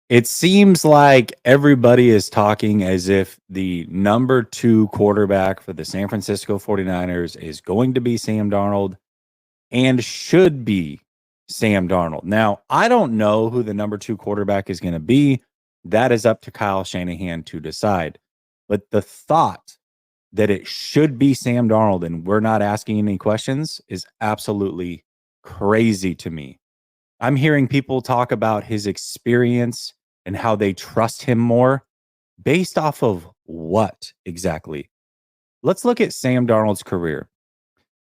It seems like everybody is talking as if the number 2 quarterback for the San Francisco 49ers is going to be Sam Darnold and should be Sam Darnold. Now, I don't know who the number 2 quarterback is gonna be. That is up to Kyle Shanahan to decide. But the thought that it should be Sam Darnold and we're not asking any questions is absolutely crazy to me. I'm hearing people talk about his experience and how they trust him more based off of what exactly? Let's look at Sam Darnold's career.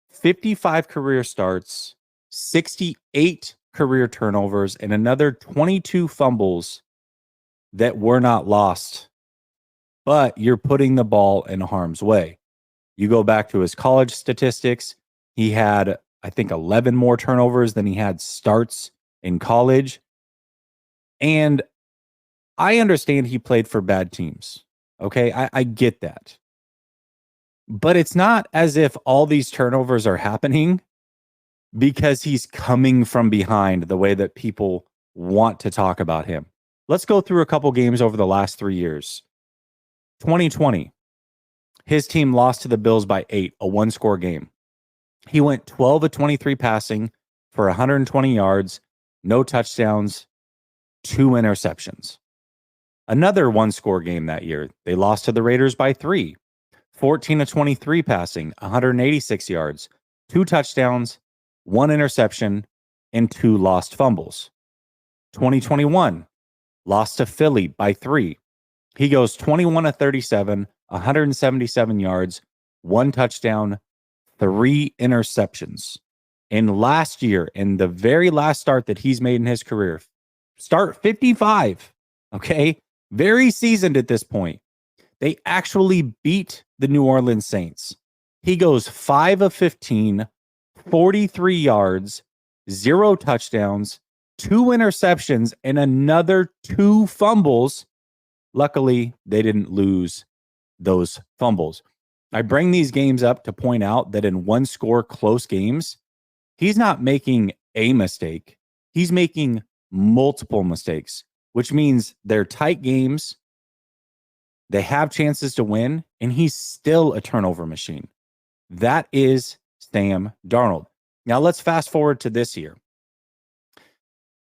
55 career starts, 68 career turnovers, and another 22 fumbles that were not lost. But you're putting the ball in harm's way. You go back to his college statistics, he had, I think, 11 more turnovers than he had starts in college. And I understand he played for bad teams. Okay. I get that. But it's not as if all these turnovers are happening because he's coming from behind the way that people want to talk about him. Let's go through a couple games over the last 3 years. 2020, his team lost to the Bills by 8, a one-score game. He went 12 of 23 passing for 120 yards, no touchdowns, 2 interceptions. Another one-score game that year, they lost to the Raiders by 3. 14 of 23 passing, 186 yards, 2 touchdowns, 1 interception, and 2 lost fumbles. 2021, lost to Philly by 3. He goes 21 of 37, 177 yards, 1 touchdown, 3 interceptions. And last year, in the very last start that he's made in his career, start 55, okay? Very seasoned at this point. They actually beat the New Orleans Saints. He goes 5 of 15, 43 yards, 0 touchdowns, 2 interceptions, and another 2 fumbles. Luckily, they didn't lose those fumbles. I bring these games up to point out that in one-score close games, he's not making a mistake. He's making multiple mistakes, which means they're tight games. They have chances to win, and he's still a turnover machine. That is Sam Darnold. Now, let's fast forward to this year.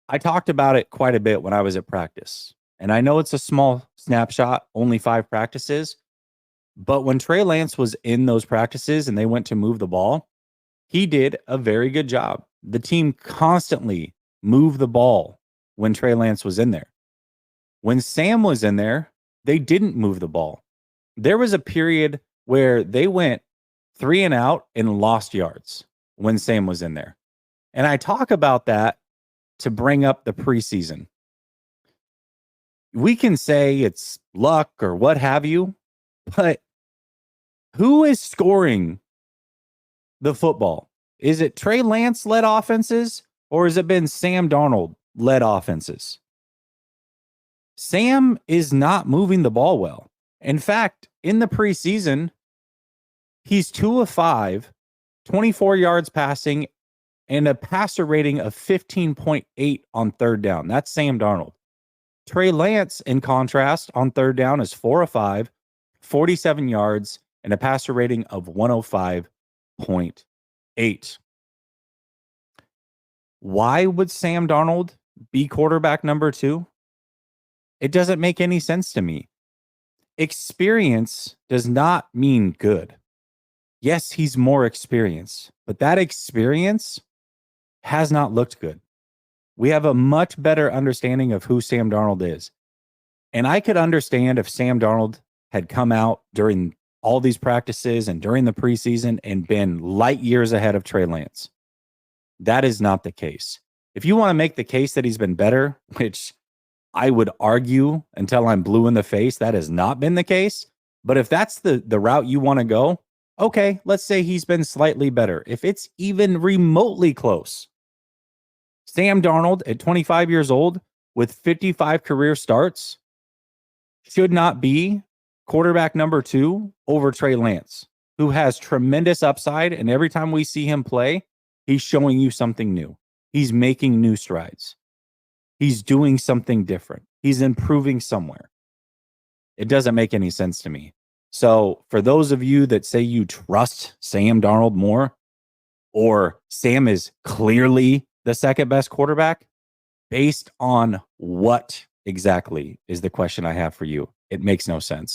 I talked about it quite a bit when I was at practice, and I know it's a small snapshot, only 5 practices, but when Trey Lance was in those practices and they went to move the ball, he did a very good job. The team constantly moved the ball when Trey Lance was in there. When Sam was in there, they didn't move the ball. There was a period where they went 3 and out and lost yards when Sam was in there. And I talk about that to bring up the preseason. We can say it's luck or what have you, but who is scoring the football? Is it Trey Lance led offenses or has it been Sam Darnold led offenses? Sam is not moving the ball well. In fact, in the preseason, he's 2 of 5, 24 yards passing, and a passer rating of 15.8 on third down. That's Sam Darnold. Trey Lance, in contrast, on third down is 4 of 5, 47 yards, and a passer rating of 105.8. Why would Sam Darnold be quarterback number 2? It doesn't make any sense to me. Experience does not mean good. Yes, he's more experienced, but that experience has not looked good. We have a much better understanding of who Sam Darnold is. And I could understand if Sam Darnold had come out during all these practices and during the preseason and been light years ahead of Trey Lance. That is not the case. If you want to make the case that he's been better, which I would argue until I'm blue in the face, that has not been the case. But if that's the route you want to go, okay, let's say he's been slightly better. If it's even remotely close, Sam Darnold at 25 years old with 55 career starts should not be quarterback number 2 over Trey Lance, who has tremendous upside. And every time we see him play, he's showing you something new. He's making new strides. He's doing something different. He's improving somewhere. It doesn't make any sense to me. So for those of you that say you trust Sam Darnold more, or Sam is clearly the second best quarterback, based on what exactly is the question I have for you? It makes no sense.